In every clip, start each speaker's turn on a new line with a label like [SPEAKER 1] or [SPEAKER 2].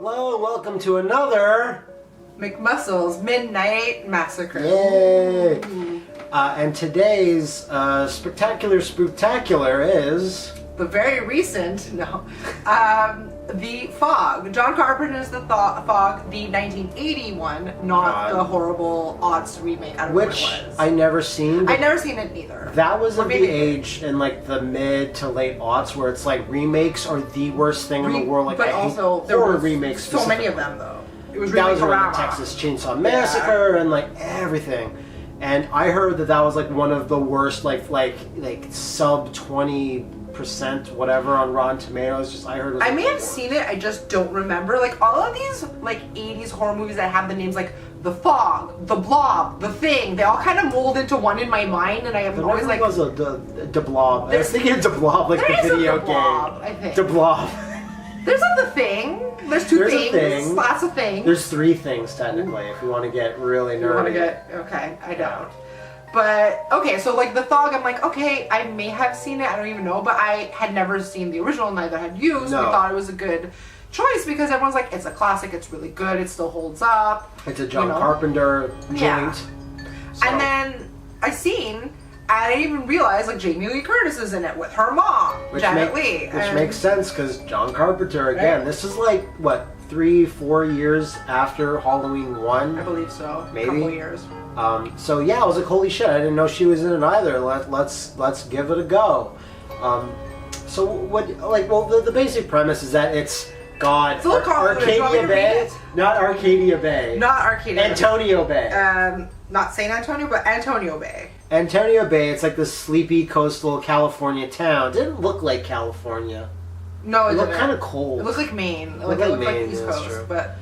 [SPEAKER 1] Hello, welcome to another
[SPEAKER 2] McMuscles Midnight Massacre.
[SPEAKER 1] Yay! And today's spectacular spooktacular is
[SPEAKER 2] the very recent, The Fog. John Carpenter's The Fog, the 1981, not the horrible odds remake. I don't know what it was.
[SPEAKER 1] I never seen.
[SPEAKER 2] I never seen it either.
[SPEAKER 1] That was of the age in like the mid to late aughts where it's like remakes are the worst thing in the world. Like,
[SPEAKER 2] but
[SPEAKER 1] I
[SPEAKER 2] also
[SPEAKER 1] hate
[SPEAKER 2] there
[SPEAKER 1] horror
[SPEAKER 2] were
[SPEAKER 1] remakes.
[SPEAKER 2] so many of them though. It was
[SPEAKER 1] that was
[SPEAKER 2] really
[SPEAKER 1] around the Texas Chainsaw Massacre and like everything. And I heard that was like one of the worst, like sub 20% whatever on Rotten Tomatoes. Just I heard. It was
[SPEAKER 2] I may have seen it. I just don't remember. Like all of these like 80s horror movies that have the names like The Fog, The Blob, The Thing. They all kind of mold into one in my mind, and I am always like.
[SPEAKER 1] Was the Blob. I was thinking The Blob, like the video game.
[SPEAKER 2] I think.
[SPEAKER 1] The Blob.
[SPEAKER 2] There's like The Thing. There's two things. Lots of things.
[SPEAKER 1] There's three things technically. If you want to get really nerdy.
[SPEAKER 2] Okay, I don't. But okay, so like The Fog, I'm like, okay, I may have seen it. I don't even know, but I had never seen the original. Neither had you. So we thought it was a good choice because everyone's like, it's a classic. It's really good. It still holds up.
[SPEAKER 1] It's a John Carpenter joint.
[SPEAKER 2] Yeah.
[SPEAKER 1] So.
[SPEAKER 2] And then I didn't even realize like Jamie Lee Curtis is in it with her mom, Janet Leigh.
[SPEAKER 1] Which makes sense because John Carpenter, again, this is like, what, 3-4 years after Halloween 1?
[SPEAKER 2] I believe so.
[SPEAKER 1] Maybe.
[SPEAKER 2] A couple years.
[SPEAKER 1] So yeah, I was like, holy shit, I didn't know she was in it either. Let's give it a go. So the basic premise is that it's
[SPEAKER 2] It's a little complicated.
[SPEAKER 1] Arcadia Bay, not Arcadia Bay.
[SPEAKER 2] Not Arcadia Bay.
[SPEAKER 1] Antonio Bay.
[SPEAKER 2] Not San Antonio, but Antonio Bay.
[SPEAKER 1] Antonio Bay, it's like this sleepy coastal California town. It didn't look like California.
[SPEAKER 2] No, it
[SPEAKER 1] looked
[SPEAKER 2] didn't.
[SPEAKER 1] kind of cold.
[SPEAKER 2] It looked like Maine. It looked
[SPEAKER 1] like
[SPEAKER 2] like East
[SPEAKER 1] that's
[SPEAKER 2] Coast,
[SPEAKER 1] true.
[SPEAKER 2] but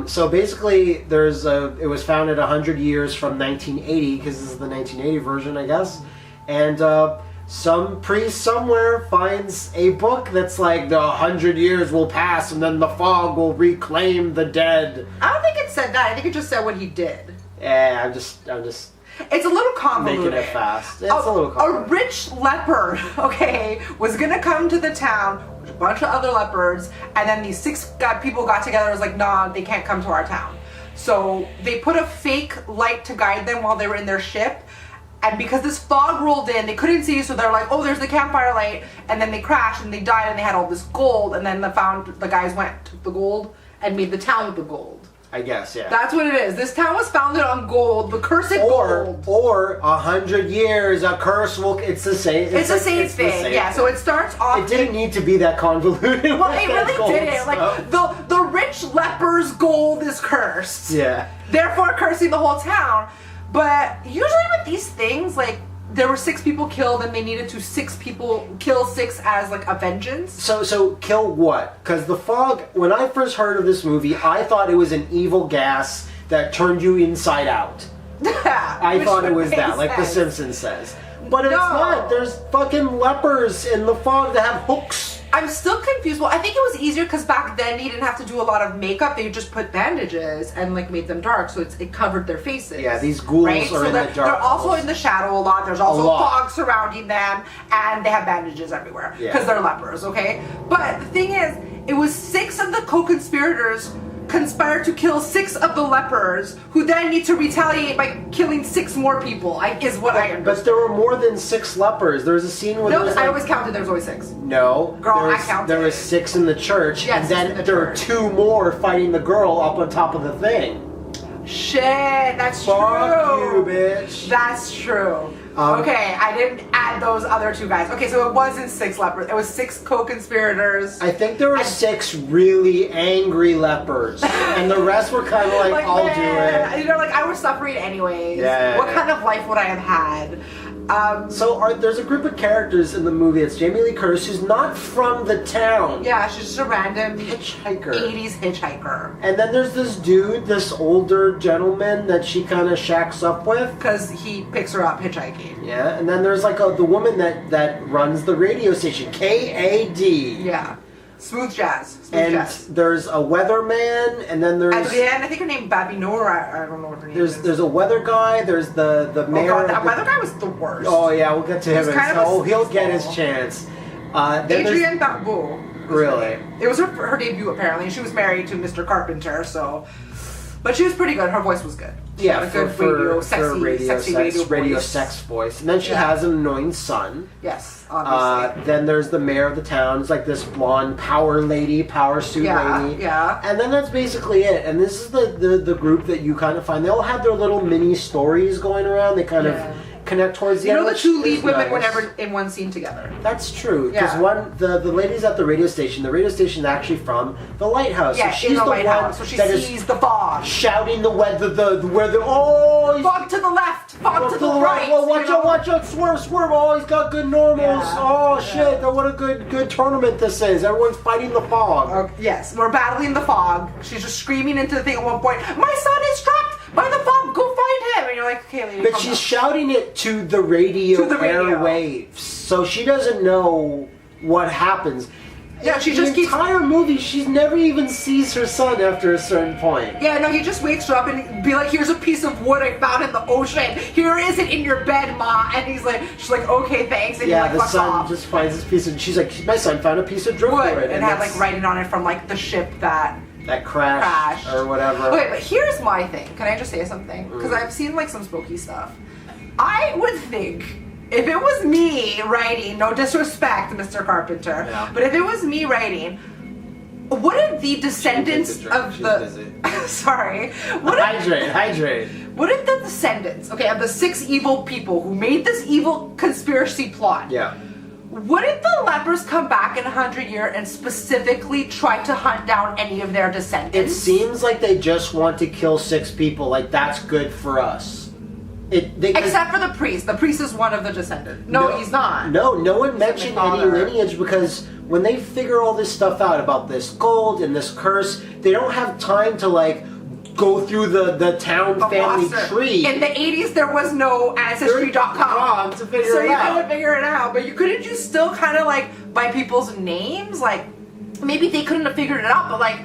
[SPEAKER 1] so basically, it was founded 100 years from 1980 because this is the 1980 version, I guess. And some priest somewhere finds a book that's like the 100 years will pass and then the fog will reclaim the dead.
[SPEAKER 2] I don't think it said that. I think it just said what he did.
[SPEAKER 1] Yeah, I'm just.
[SPEAKER 2] It's a little convoluted.
[SPEAKER 1] Making it fast. It's a little convoluted.
[SPEAKER 2] A rich leper, was gonna come to the town with a bunch of other leopards, and then these 6 people got together and was like, nah, they can't come to our town. So they put a fake light to guide them while they were in their ship, and because this fog rolled in, they couldn't see, so they're like, oh, there's the campfire light, and then they crashed, and they died, and they had all this gold, and then the guys went, took the gold, and made the town with the gold.
[SPEAKER 1] I guess, yeah.
[SPEAKER 2] That's what it is. This town was founded on gold, the cursed gold.
[SPEAKER 1] Or 100 years, a curse will. It's the same.
[SPEAKER 2] It's the same thing. Yeah. So it starts off.
[SPEAKER 1] It didn't need to be that convoluted.
[SPEAKER 2] Well, it really didn't. Like the rich leper's gold is cursed.
[SPEAKER 1] Yeah.
[SPEAKER 2] Therefore, cursing the whole town. But usually with these things, like there were 6 people killed, and they needed to kill 6 as like a vengeance.
[SPEAKER 1] So kill what? Because the fog. When I first heard of this movie, I thought it was an evil gas that turned you inside out. I thought it was that, like The Simpsons says. But it's not. There's fucking lepers in the fog that have hooks.
[SPEAKER 2] I'm still confused. Well, I think it was easier because back then they didn't have to do a lot of makeup. They just put bandages and like made them dark, so it covered their faces.
[SPEAKER 1] Yeah, these ghouls are in the dark.
[SPEAKER 2] They're also in the shadow a lot. There's also fog surrounding them, and they have bandages everywhere because they're lepers. Okay, but the thing is, it was 6 of the co-conspirators conspired to kill 6 of the lepers, who then need to retaliate by killing 6 more people. Is what I understand.
[SPEAKER 1] But there were more than 6 lepers. There was a scene where
[SPEAKER 2] I always counted. There was always 6.
[SPEAKER 1] No,
[SPEAKER 2] girl, I counted.
[SPEAKER 1] There was 6 in the church,
[SPEAKER 2] yes,
[SPEAKER 1] and then there were 2 more fighting the girl up on top of the thing.
[SPEAKER 2] Shit, that's true.
[SPEAKER 1] Fuck you, bitch.
[SPEAKER 2] That's true. Okay, I didn't add those other 2 guys. Okay, so it wasn't 6 lepers. It was 6 co-conspirators.
[SPEAKER 1] I think there were 6 really angry lepers, and the rest were kind of like, I'll do it.
[SPEAKER 2] You know, like I was suffering anyways.
[SPEAKER 1] Yeah.
[SPEAKER 2] What kind of life would I have had?
[SPEAKER 1] There's a group of characters in the movie. It's Jamie Lee Curtis, who's not from the town.
[SPEAKER 2] Yeah, she's just a random
[SPEAKER 1] hitchhiker.
[SPEAKER 2] 80s hitchhiker.
[SPEAKER 1] And then there's this dude, this older gentleman that she kind of shacks up with.
[SPEAKER 2] Because he picks her up hitchhiking.
[SPEAKER 1] Yeah, and then there's like the woman that runs the radio station, KAD.
[SPEAKER 2] Yeah. Smooth jazz.
[SPEAKER 1] There's a weatherman, and then there's...
[SPEAKER 2] At the end, I think her name Babby Nora. I don't know what her name is.
[SPEAKER 1] There's a weather guy. There's the mayor.
[SPEAKER 2] Oh god, that weather guy was the worst.
[SPEAKER 1] Oh yeah, we'll get to him.
[SPEAKER 2] He'll get his
[SPEAKER 1] chance.
[SPEAKER 2] Adrian Barbeau.
[SPEAKER 1] Really?
[SPEAKER 2] It was her debut, apparently. She was married to Mr. Carpenter, so... But she was pretty good. Her voice was good. She
[SPEAKER 1] Yeah,
[SPEAKER 2] had a good radio, sexy
[SPEAKER 1] radio
[SPEAKER 2] voice.
[SPEAKER 1] sex voice. And then she has an annoying son.
[SPEAKER 2] Yes, obviously.
[SPEAKER 1] Then there's the mayor of the town. It's like this blonde power suit lady.
[SPEAKER 2] Yeah.
[SPEAKER 1] And then that's basically it. And this is the group that you kind of find. They all have their little mini stories going around. They kind of connect towards the end.
[SPEAKER 2] You know, the two lead women
[SPEAKER 1] nice.
[SPEAKER 2] were never in one scene together.
[SPEAKER 1] That's true. Because the ladies at the radio station is actually from the lighthouse.
[SPEAKER 2] Yeah,
[SPEAKER 1] so she's
[SPEAKER 2] in the
[SPEAKER 1] the
[SPEAKER 2] lighthouse.
[SPEAKER 1] one
[SPEAKER 2] So she
[SPEAKER 1] that
[SPEAKER 2] sees
[SPEAKER 1] is
[SPEAKER 2] the fog.
[SPEAKER 1] shouting where the
[SPEAKER 2] Fog to the left, fog to the right.
[SPEAKER 1] Well, watch out, swerve. Oh, he's got good normals. Shit, what a good tournament this is. Everyone's fighting the fog.
[SPEAKER 2] Yes, we're battling the fog. She's just screaming into the thing at one point, my son is trapped by the fog, go find him. And you're like, okay, lady,
[SPEAKER 1] but she's shouting it to the radio airwaves, so she doesn't know what happens.
[SPEAKER 2] Yeah, she
[SPEAKER 1] the
[SPEAKER 2] just keeps...
[SPEAKER 1] entire movie, she never even sees her son after a certain point.
[SPEAKER 2] Yeah, no, he just wakes her up and be like, here's a piece of wood I found in the ocean. Here is it in your bed, Ma. And she's like, okay, thanks. And he like
[SPEAKER 1] the
[SPEAKER 2] fucks
[SPEAKER 1] son
[SPEAKER 2] off.
[SPEAKER 1] just finds this piece, and she's like, my son found a piece of driftwood.
[SPEAKER 2] And had like writing on it from like the ship that
[SPEAKER 1] crashed or whatever.
[SPEAKER 2] Okay, but here's my thing. Can I just say something? Because I've seen like some spooky stuff. I would think if it was me writing, no disrespect, Mr. Carpenter, but if it was me writing, wouldn't the descendants of the sorry,
[SPEAKER 1] hydrate.
[SPEAKER 2] Wouldn't the descendants, of the 6 evil people who made this evil conspiracy plot, wouldn't the lepers come back in 100 years and specifically try to hunt down any of their descendants?
[SPEAKER 1] It seems like they just want to kill 6 people. Like, that's good for us.
[SPEAKER 2] Except for the priest. The priest is one of the descendants. No, he's not.
[SPEAKER 1] No one mentioned any lineage, because when they figure all this stuff out about this gold and this curse, they don't have time to like go through the town family tree.
[SPEAKER 2] In the 80s, there was no Ancestry.com
[SPEAKER 1] to figure
[SPEAKER 2] so
[SPEAKER 1] it
[SPEAKER 2] you
[SPEAKER 1] out.
[SPEAKER 2] couldn't figure it out. But couldn't you still kind of like by people's names? Like maybe they couldn't have figured it out, but like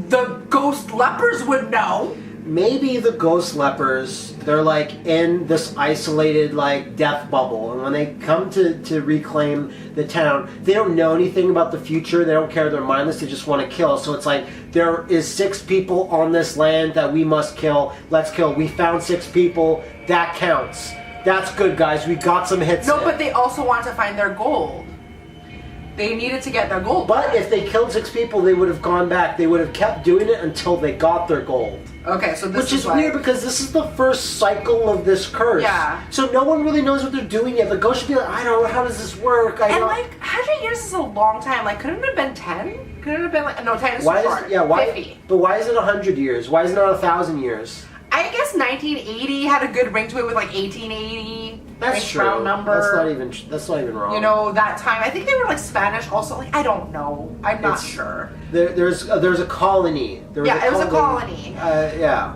[SPEAKER 2] the ghost lepers would know.
[SPEAKER 1] Maybe the ghost lepers, they're like in this isolated like death bubble, and when they come to reclaim the town, they don't know anything about the future. They don't care. They're mindless. They just want to kill. So it's like there is 6 people on this land that we must kill. Let's kill. We found 6 people. That counts. That's good, guys. We got some hits.
[SPEAKER 2] No, but they also want to find their gold. They needed to get their gold.
[SPEAKER 1] But if they killed 6 people, they would have gone back. They would have kept doing it until they got their gold.
[SPEAKER 2] Okay, so this
[SPEAKER 1] Which is weird, because this is the first cycle of this curse.
[SPEAKER 2] Yeah.
[SPEAKER 1] So no one really knows what they're doing yet. The ghost should be like, I don't know, how does this work?
[SPEAKER 2] Like 100 years is a long time. Like, couldn't it have been 10? Couldn't it have been like 10 is too short. 50.
[SPEAKER 1] But why is it 100 years? Why is it not 1,000 years?
[SPEAKER 2] I guess 1980 had a good ring to it with like 1880.
[SPEAKER 1] That's true.
[SPEAKER 2] Round number.
[SPEAKER 1] That's not even wrong.
[SPEAKER 2] You know, that time. I think they were like Spanish also. Like, I don't know. I'm not sure.
[SPEAKER 1] There's a colony.
[SPEAKER 2] It was a colony.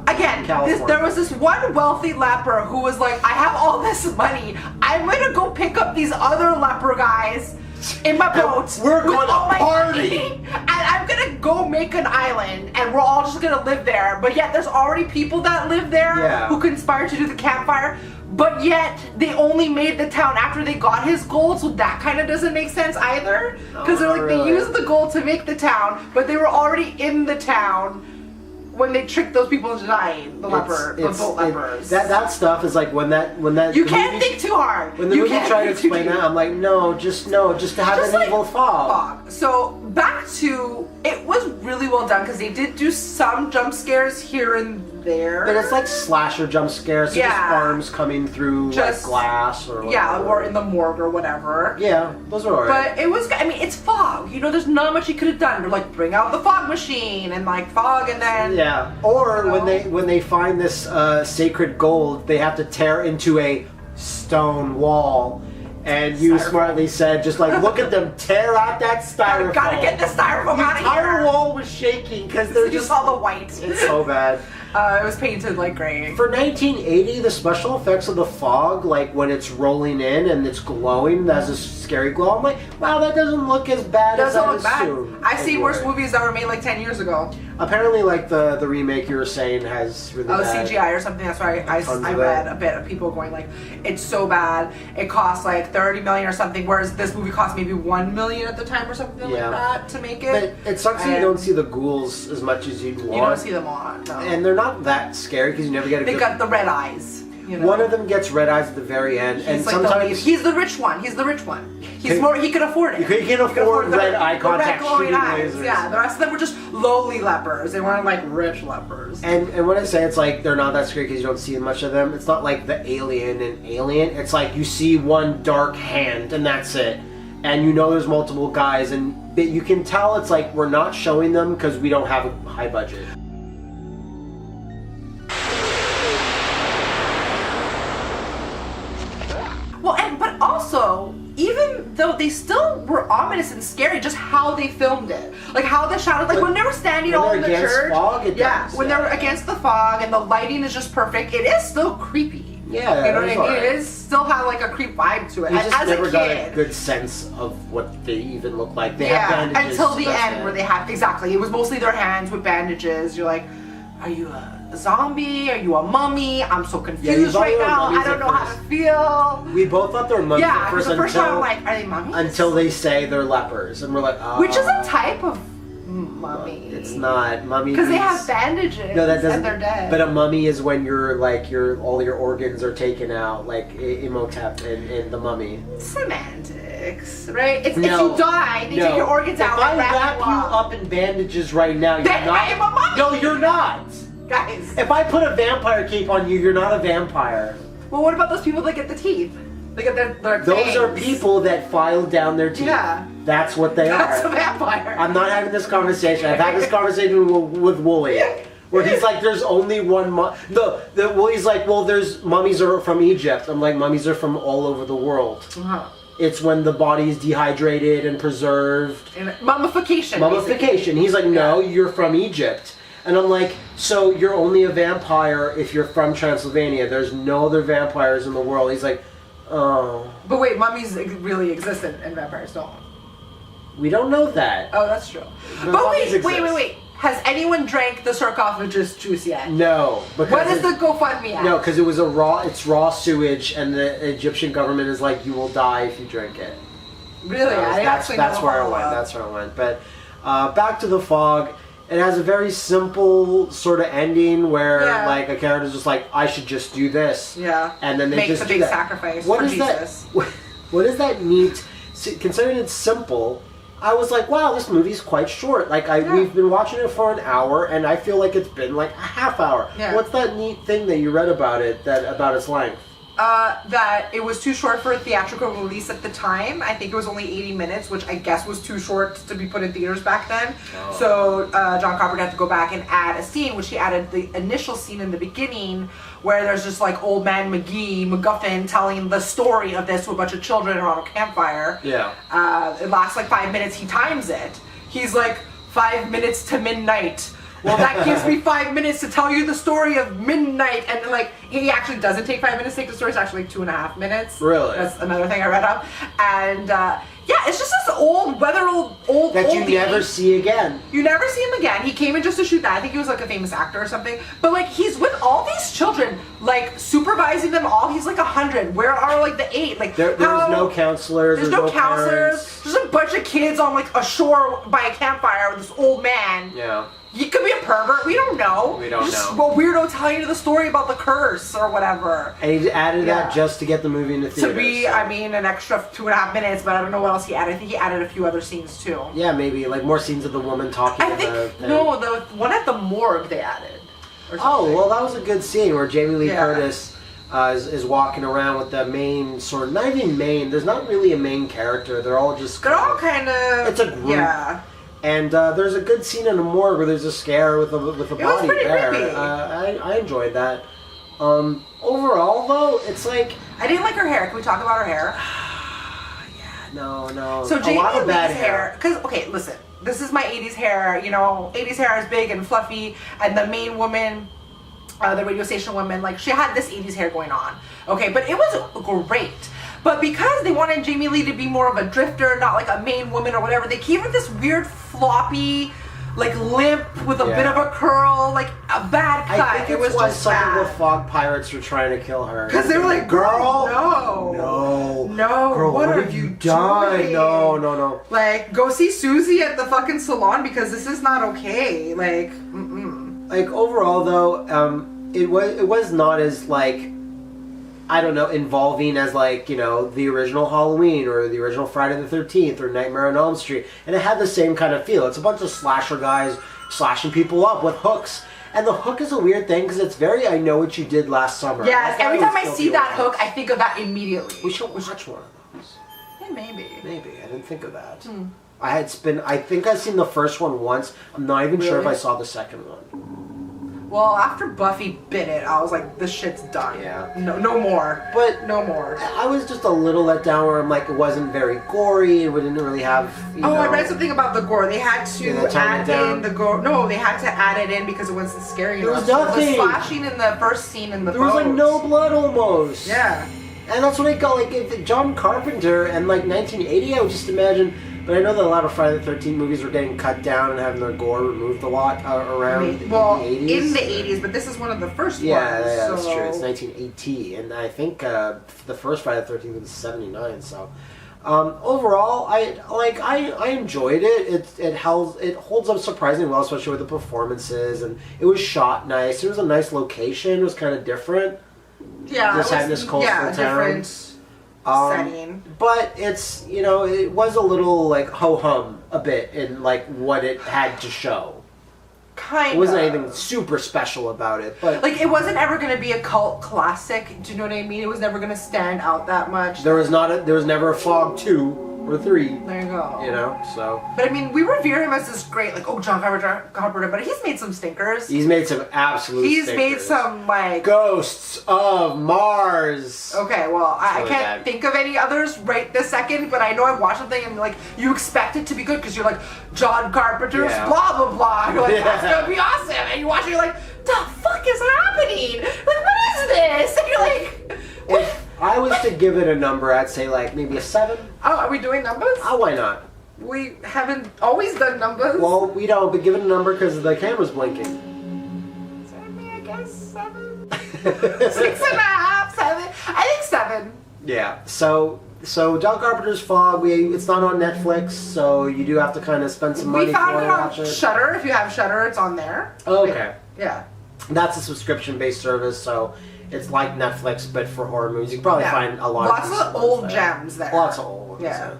[SPEAKER 2] Again, there was this one wealthy leper who was like, I have all this money. I'm going to go pick up these other leper guys in my boat.
[SPEAKER 1] We're going to party.
[SPEAKER 2] And I'm going to go make an island. And we're all just going to live there. But yet there's already people that live there who conspired to do the campfire. But yet, they only made the town after they got his gold, so that kind of doesn't make sense either. Because they used the gold to make the town, but they were already in the town when they tricked those people into dying. The boat lepers.
[SPEAKER 1] That stuff is like when that.
[SPEAKER 2] You can't think too hard.
[SPEAKER 1] When the movie tried to explain that, I'm like, just to have an evil fog.
[SPEAKER 2] So back to, it was really well done because they did do some jump scares here and there.
[SPEAKER 1] But it's like slasher jump scares, so just arms coming through like glass or whatever.
[SPEAKER 2] Yeah, or in the morgue or whatever.
[SPEAKER 1] Yeah, those are alright.
[SPEAKER 2] But it was, it's fog. You know, there's not much you could have done. They're like, bring out the fog machine and like fog and then...
[SPEAKER 1] Yeah, or when they find this sacred gold, they have to tear into a stone wall. And you smartly said, just like, look at them tear out that styrofoam.
[SPEAKER 2] Gotta get the styrofoam out of here.
[SPEAKER 1] The entire wall was shaking because they're
[SPEAKER 2] just all the white.
[SPEAKER 1] It's so bad.
[SPEAKER 2] It was painted like gray.
[SPEAKER 1] For 1980, the special effects of the fog, like when it's rolling in and it's glowing, that's a scary glow. I'm like, wow, that doesn't look as bad as I assumed.
[SPEAKER 2] I've seen worse movies that were made like 10 years ago.
[SPEAKER 1] Apparently, like the remake you were saying has really bad
[SPEAKER 2] CGI or something. That's why I read a bit of people going like, it's so bad. It costs like 30 million or something, whereas this movie cost maybe 1 million at the time or something like that to make it.
[SPEAKER 1] But it sucks that you don't see the ghouls as much as you'd want.
[SPEAKER 2] You don't see them a lot, no.
[SPEAKER 1] And they're not that scary because you never get a
[SPEAKER 2] They got the red eyes. You know?
[SPEAKER 1] One of them gets red eyes at the very end, and
[SPEAKER 2] like
[SPEAKER 1] sometimes
[SPEAKER 2] he's the rich one. He's the rich one. He's more. He can afford it.
[SPEAKER 1] He can afford red eye contact,
[SPEAKER 2] red glowing
[SPEAKER 1] shooting
[SPEAKER 2] eyes.
[SPEAKER 1] lasers.
[SPEAKER 2] Yeah, the rest of them were just lowly lepers. They weren't like rich lepers.
[SPEAKER 1] And when I say it's like they're not that scary because you don't see much of them, it's not like the Alien and Alien. It's like you see one dark hand and that's it, and you know there's multiple guys, and you can tell it's like we're not showing them because we don't have a high budget.
[SPEAKER 2] But also, even though they still were ominous and scary, just how they filmed it, like how the shadows, like when they were standing all in the church, when they're against the fog and the lighting is just perfect, it is still creepy.
[SPEAKER 1] Yeah,
[SPEAKER 2] you know what I mean. Right. It is still had like a creep vibe to it.
[SPEAKER 1] You just
[SPEAKER 2] as
[SPEAKER 1] never
[SPEAKER 2] a
[SPEAKER 1] got
[SPEAKER 2] kid,
[SPEAKER 1] a good sense of what they even look like. They have bandages
[SPEAKER 2] until the end where they have exactly. It was mostly their hands with bandages. You're like, are you a zombie? Are you a mummy? I'm so confused right now. I don't know how to feel.
[SPEAKER 1] We both thought they were mummies
[SPEAKER 2] at first. The first time I'm like, are they mummies?
[SPEAKER 1] Until they say they're lepers, and we're like, oh.
[SPEAKER 2] Which is a type of mummy.
[SPEAKER 1] It's not mummy
[SPEAKER 2] because they have bandages. No, that doesn't. And they're dead.
[SPEAKER 1] But a mummy is when all your organs are taken out, like Imhotep in the Mummy.
[SPEAKER 2] Semantics, right? If you die, they take your organs out.
[SPEAKER 1] If I wrap you up in bandages right now, you're not.
[SPEAKER 2] I am a mummy.
[SPEAKER 1] No, you're not.
[SPEAKER 2] Guys.
[SPEAKER 1] If I put a vampire cape on you, you're not a vampire.
[SPEAKER 2] Well, what about those people that get the teeth? They get their
[SPEAKER 1] Those
[SPEAKER 2] fangs.
[SPEAKER 1] are people that filed down their teeth.
[SPEAKER 2] Yeah.
[SPEAKER 1] That's what they are.
[SPEAKER 2] That's a vampire.
[SPEAKER 1] I'm not having this conversation. I've had this conversation with Wooly. Where he's like, there's only one Wooly's like, well, there's mummies are from Egypt. I'm like, mummies are from all over the world.
[SPEAKER 2] Uh-huh.
[SPEAKER 1] It's when the body is dehydrated and preserved.
[SPEAKER 2] And mummification.
[SPEAKER 1] Mummification. He's like, no, you're from Egypt. And I'm like, so you're only a vampire if you're from Transylvania. There's no other vampires in the world. He's like, oh.
[SPEAKER 2] But wait, mummies really exist and vampires don't.
[SPEAKER 1] We don't know that.
[SPEAKER 2] Oh, that's true. But wait. Has anyone drank the sarcophagus juice yet?
[SPEAKER 1] No.
[SPEAKER 2] What is the GoFundMe at?
[SPEAKER 1] No, because it's raw sewage, and the Egyptian government is like, you will die if you drink it.
[SPEAKER 2] Really?
[SPEAKER 1] That's where I went. That's where I went. But back to the fog. It has a very simple sort of ending where like a character's just like, I should just do this.
[SPEAKER 2] Yeah.
[SPEAKER 1] And then they
[SPEAKER 2] make
[SPEAKER 1] just
[SPEAKER 2] the big sacrifice
[SPEAKER 1] what
[SPEAKER 2] for
[SPEAKER 1] is
[SPEAKER 2] Jesus.
[SPEAKER 1] What does that mean? Considering it's simple, I was like, wow, this movie's quite short. Like we've been watching it for an hour, and I feel like it's been like a half hour.
[SPEAKER 2] Yeah.
[SPEAKER 1] What's that neat thing that you read about it? About its length?
[SPEAKER 2] That it was too short for a theatrical release at the time. I think it was only 80 minutes, which I guess was too short to be put in theaters back then. Oh. So John Carpenter had to go back and add a scene, which he added the initial scene in the beginning, where there's just like old man McGuffin telling the story of this to a bunch of children around a campfire.
[SPEAKER 1] Yeah.
[SPEAKER 2] It lasts like 5 minutes. He times it. He's like 5 minutes to midnight. Well, that gives me 5 minutes to tell you the story of midnight, and like he actually doesn't take 5 minutes to take the story. It's actually like 2.5 minutes.
[SPEAKER 1] Really?
[SPEAKER 2] That's another thing I read up, and it's just this old
[SPEAKER 1] that you never see again.
[SPEAKER 2] You never see him again. He came in just to shoot that. I think he was like a famous actor or something. But like he's with all these children, like supervising them all. He's like 100. Where are like the 8? Like
[SPEAKER 1] there's no counselors.
[SPEAKER 2] There's no counselors. Parents. There's a bunch of kids on like a shore by a campfire with this old man.
[SPEAKER 1] Yeah.
[SPEAKER 2] He could be a pervert. We don't know.
[SPEAKER 1] We don't know.
[SPEAKER 2] Well, weirdo telling you the story about the curse or whatever.
[SPEAKER 1] And he added that just to get the movie in the theater.
[SPEAKER 2] To be, an extra 2.5 minutes, but I don't know what else he added. I think he added a few other scenes too.
[SPEAKER 1] Yeah, maybe like more scenes of the woman talking.
[SPEAKER 2] The one at the morgue they added.
[SPEAKER 1] Oh, well, that was a good scene where Jamie Lee Curtis is walking around with the main sort of, not even main. There's not really a main character. They're all just.
[SPEAKER 2] They're all kind of.
[SPEAKER 1] It's a group.
[SPEAKER 2] Yeah.
[SPEAKER 1] And there's a good scene in the morgue where there's a scare with a body there.
[SPEAKER 2] Creepy.
[SPEAKER 1] I enjoyed that. Overall, though, it's like
[SPEAKER 2] I didn't like her hair. Can we talk about her hair?
[SPEAKER 1] No.
[SPEAKER 2] So Jamie
[SPEAKER 1] Lee's
[SPEAKER 2] bad hair. Because listen, this is my '80s hair. 80s hair is big and fluffy, and the main woman the radio station woman, like, she had this 80s hair going on. Okay, but it was great. But because they wanted Jamie Lee to be more of a drifter, not like a main woman or whatever, they gave her this weird floppy, like, limp with a bit of a curl, like a bad cut.
[SPEAKER 1] I think
[SPEAKER 2] it was
[SPEAKER 1] why
[SPEAKER 2] just
[SPEAKER 1] some
[SPEAKER 2] bad.
[SPEAKER 1] of the fog pirates were trying to kill her.
[SPEAKER 2] Because they were like, girl,
[SPEAKER 1] no,
[SPEAKER 2] girl,
[SPEAKER 1] what have you done?
[SPEAKER 2] Doing?
[SPEAKER 1] No.
[SPEAKER 2] Like, go see Susie at the fucking salon because this is not okay. Like,
[SPEAKER 1] Like, overall, though, it was not as, like, I don't know, involving as, like, you know, the original Halloween or the original Friday the 13th or Nightmare on Elm Street. And it had the same kind of feel. It's a bunch of slasher guys slashing people up with hooks. And the hook is a weird thing because it's very I Know What You Did Last Summer.
[SPEAKER 2] Yes, every time I see that hook, I think of that immediately.
[SPEAKER 1] We should watch one of those.
[SPEAKER 2] Yeah, maybe.
[SPEAKER 1] Maybe. I didn't think of that. I think I've seen the first one once. I'm not even sure if I saw the second one.
[SPEAKER 2] Well, after Buffy bit it, I was like, this shit's done.
[SPEAKER 1] Yeah.
[SPEAKER 2] No more.
[SPEAKER 1] But
[SPEAKER 2] no more.
[SPEAKER 1] I was just a little let down where I'm like, it wasn't very gory. It didn't really have, you know.
[SPEAKER 2] I read something about the gore. They had to add in the gore. No, they had to add it in because it wasn't scary enough.
[SPEAKER 1] There was nothing.
[SPEAKER 2] It was slashing in the first scene in the boat.
[SPEAKER 1] There was like no blood almost.
[SPEAKER 2] Yeah.
[SPEAKER 1] And that's what I got, like, if John Carpenter and like 1980, I would just imagine. But I know that a lot of Friday the 13th movies were getting cut down and having their gore removed a lot around the 80s.
[SPEAKER 2] In the 80s, but this is one of the first ones.
[SPEAKER 1] Yeah, that's true. It's 1980, and I think the first Friday the 13th was 79. So overall, I enjoyed it. It holds up surprisingly well, especially with the performances, and it was shot nice. It was a nice location. It was kind of different.
[SPEAKER 2] Yeah,
[SPEAKER 1] just having this coastal town.
[SPEAKER 2] Different setting.
[SPEAKER 1] But it's, you know, it was a little like ho-hum a bit in like what it had to show.
[SPEAKER 2] Kind of.
[SPEAKER 1] It wasn't anything super special about it, but
[SPEAKER 2] like it wasn't ever going to be a cult classic. Do you know what I mean? It was never going to stand out that much.
[SPEAKER 1] There was never a Fog 2 or 3.
[SPEAKER 2] There you go.
[SPEAKER 1] You know, so.
[SPEAKER 2] But I mean, we revere him as this great, like, John Carpenter, but he's made some stinkers.
[SPEAKER 1] He's made some absolute stinkers.
[SPEAKER 2] He's made some, like...
[SPEAKER 1] Ghosts of Mars.
[SPEAKER 2] Okay, well, I
[SPEAKER 1] really
[SPEAKER 2] can't think of any others right this second, but I know I've watched something and, like, you expect it to be good because you're like, John Carpenter's blah, blah, blah. You're like, that's gonna be awesome. And you watch it, you're like, the fuck is happening? Like, what is this? And you're like...
[SPEAKER 1] If I was to give it a number, I'd say, like, maybe a 7.
[SPEAKER 2] Oh, are we doing numbers?
[SPEAKER 1] Oh, why not?
[SPEAKER 2] We haven't always done numbers.
[SPEAKER 1] Well, we don't, but give it a number because the camera's blinking.
[SPEAKER 2] 7, I guess 7. 6.5, 7. I think 7.
[SPEAKER 1] Yeah. So John Carpenter's Fog. It's not on Netflix, so you do have to kind of spend some money
[SPEAKER 2] We found
[SPEAKER 1] to
[SPEAKER 2] it
[SPEAKER 1] watch
[SPEAKER 2] on
[SPEAKER 1] it.
[SPEAKER 2] Shudder. If you have Shudder, it's on there.
[SPEAKER 1] Oh, okay.
[SPEAKER 2] Yeah.
[SPEAKER 1] That's a subscription-based service, so it's like Netflix, but for horror movies. You can probably find a lot.
[SPEAKER 2] Lots of old gems there.
[SPEAKER 1] Lots of old ones.
[SPEAKER 2] Yeah.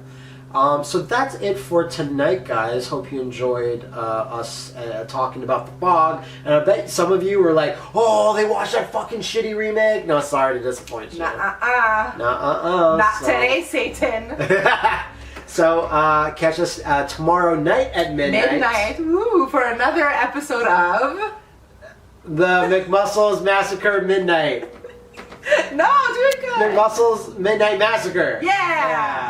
[SPEAKER 1] So that's it for tonight, guys. Hope you enjoyed us talking about The Fog. And I bet some of you were like, oh, they watched that fucking shitty remake. No, sorry to disappoint you.
[SPEAKER 2] Not today, Satan.
[SPEAKER 1] So catch us tomorrow night at midnight.
[SPEAKER 2] Ooh, for another episode of...
[SPEAKER 1] The McMuscles Massacre Midnight.
[SPEAKER 2] No, do it good.
[SPEAKER 1] McMuscles Midnight Massacre.
[SPEAKER 2] Yeah.